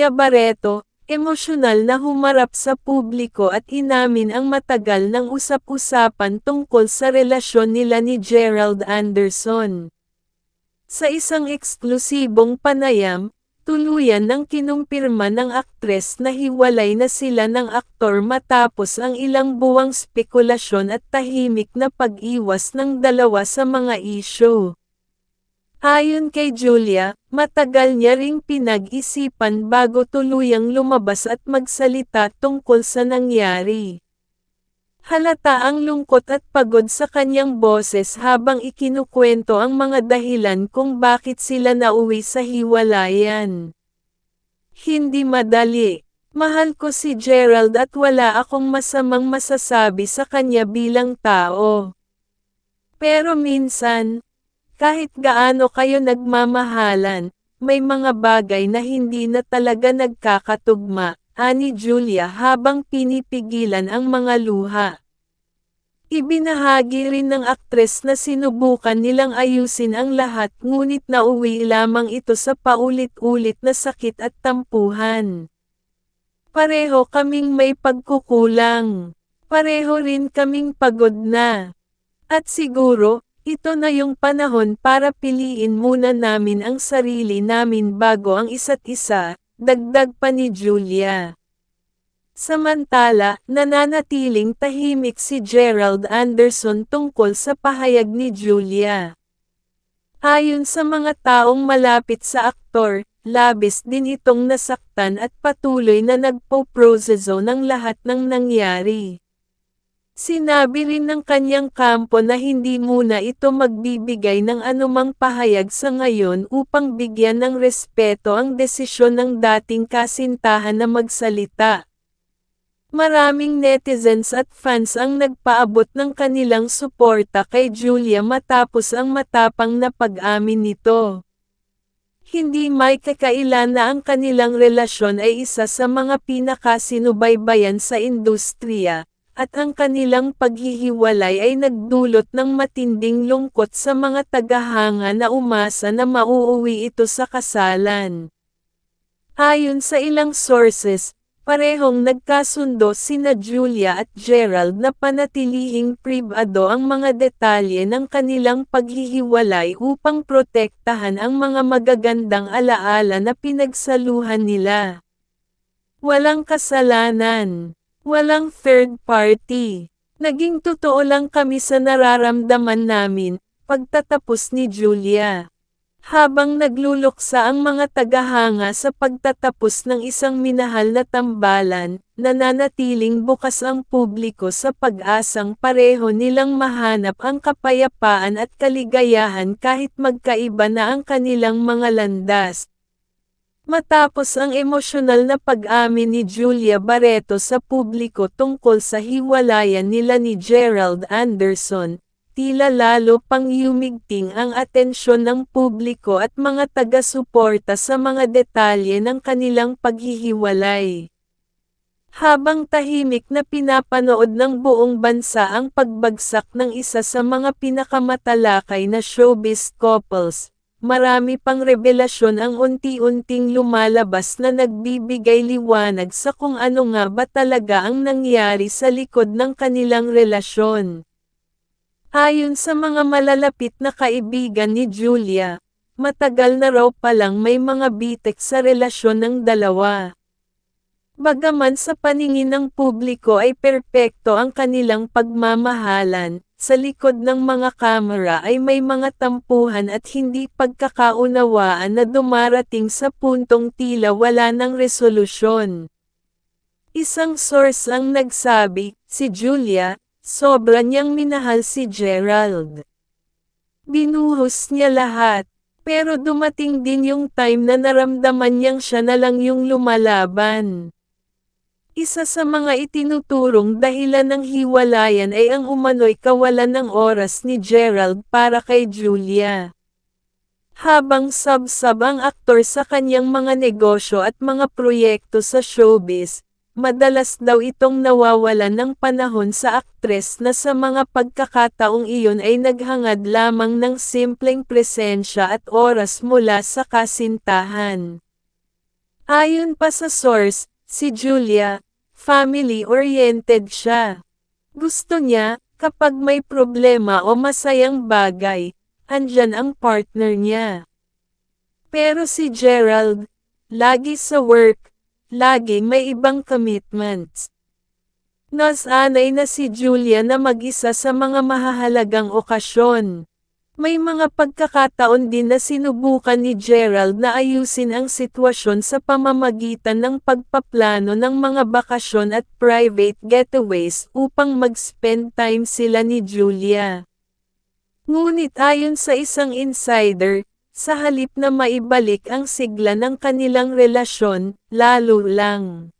Julia Barreto, emosyonal na humarap sa publiko at inamin ang matagal ng usap-usapan tungkol sa relasyon nila ni Gerald Anderson. Sa isang eksklusibong panayam, tuluyan nang kinumpirma ng aktres na hiwalay na sila ng aktor matapos ang ilang buwang spekulasyon at tahimik na pag-iwas ng dalawa sa mga isyu. Ayon kay Julia, matagal niya ring pinag-isipan bago tuluyang lumabas at magsalita tungkol sa nangyari. Halata ang lungkot at pagod sa kanyang boses habang ikinukwento ang mga dahilan kung bakit sila nauwi sa hiwalayan. Hindi madali. Mahal ko si Gerald at wala akong masamang masasabi sa kanya bilang tao. Pero minsan, kahit gaano kayo nagmamahalan, may mga bagay na hindi na talaga nagkakatugma, ani Julia habang pinipigilan ang mga luha. Ibinahagi rin ng aktres na sinubukan nilang ayusin ang lahat ngunit nauwi lamang ito sa paulit-ulit na sakit at tampuhan. Pareho kaming may pagkukulang. Pareho rin kaming pagod na. At siguro, ito na yung panahon para piliin muna namin ang sarili namin bago ang isa't isa, dagdag pa ni Julia. Samantala, nananatiling tahimik si Gerald Anderson tungkol sa pahayag ni Julia. Ayon sa mga taong malapit sa aktor, labis din itong nasaktan at patuloy na nagpo-proseso ng lahat ng nangyari. Sinabi rin ng kanyang kampo na hindi muna ito magbibigay ng anumang pahayag sa ngayon upang bigyan ng respeto ang desisyon ng dating kasintahan na magsalita. Maraming netizens at fans ang nagpaabot ng kanilang suporta kay Julia matapos ang matapang na pag-amin nito. Hindi may kakailan na ang kanilang relasyon ay isa sa mga pinakasinubaybayan sa industriya, at ang kanilang paghihiwalay ay nagdulot ng matinding lungkot sa mga tagahanga na umasa na mauuwi ito sa kasalan. Ayon sa ilang sources, parehong nagkasundo sina Julia at Gerald na panatilihing pribado ang mga detalye ng kanilang paghihiwalay upang protektahan ang mga magagandang alaala na pinagsaluhan nila. Walang kasalanan. Walang third party. Naging totoo lang kami sa nararamdaman namin, pagtatapos ni Julia. Habang nagluluksa ang mga tagahanga sa pagtatapos ng isang minahal na tambalan, nananatiling bukas ang publiko sa pag-asang pareho nilang mahanap ang kapayapaan at kaligayahan kahit magkaiba na ang kanilang mga landas. Matapos ang emosyonal na pag-amin ni Julia Barreto sa publiko tungkol sa hiwalayan nila ni Gerald Anderson, tila lalo pang yumigting ang atensyon ng publiko at mga taga-suporta sa mga detalye ng kanilang paghihiwalay. Habang tahimik na pinapanood ng buong bansa ang pagbagsak ng isa sa mga pinakamatalakay na showbiz couples, marami pang revelasyon ang unti-unting lumalabas na nagbibigay liwanag sa kung ano nga ba talaga ang nangyari sa likod ng kanilang relasyon. Ayon sa mga malalapit na kaibigan ni Julia, matagal na raw palang may mga bitik sa relasyon ng dalawa. Bagaman sa paningin ng publiko ay perpekto ang kanilang pagmamahalan, sa likod ng mga kamera ay may mga tampuhan at hindi pagkakaunawaan na dumarating sa puntong tila wala ng resolusyon. Isang source ang nagsabi, si Julia, sobra niyang minahal si Gerald. Binuhos niya lahat, pero dumating din yung time na naramdaman niyang siya na lang yung lumalaban. Isa sa mga itinuturong dahilan ng hiwalayan ay ang umano'y kawalan ng oras ni Gerald para kay Julia. Habang sab-sab ang aktor sa kanyang mga negosyo at mga proyekto sa showbiz, madalas daw itong nawawalan ng panahon sa aktres na sa mga pagkakataong iyon ay naghangad lamang ng simpleng presensya at oras mula sa kasintahan. Ayon pa sa source, si Julia, family-oriented siya. Gusto niya, kapag may problema o masayang bagay, andyan ang partner niya. Pero si Gerald, lagi sa work, lagi may ibang commitments. Nasanay na si Julia na mag-isa sa mga mahahalagang okasyon. May mga pagkakataon din na sinubukan ni Gerald na ayusin ang sitwasyon sa pamamagitan ng pagpaplano ng mga bakasyon at private getaways upang mag-spend time sila ni Julia. Ngunit ayon sa isang insider, sa halip na maibalik ang sigla ng kanilang relasyon, lalo lang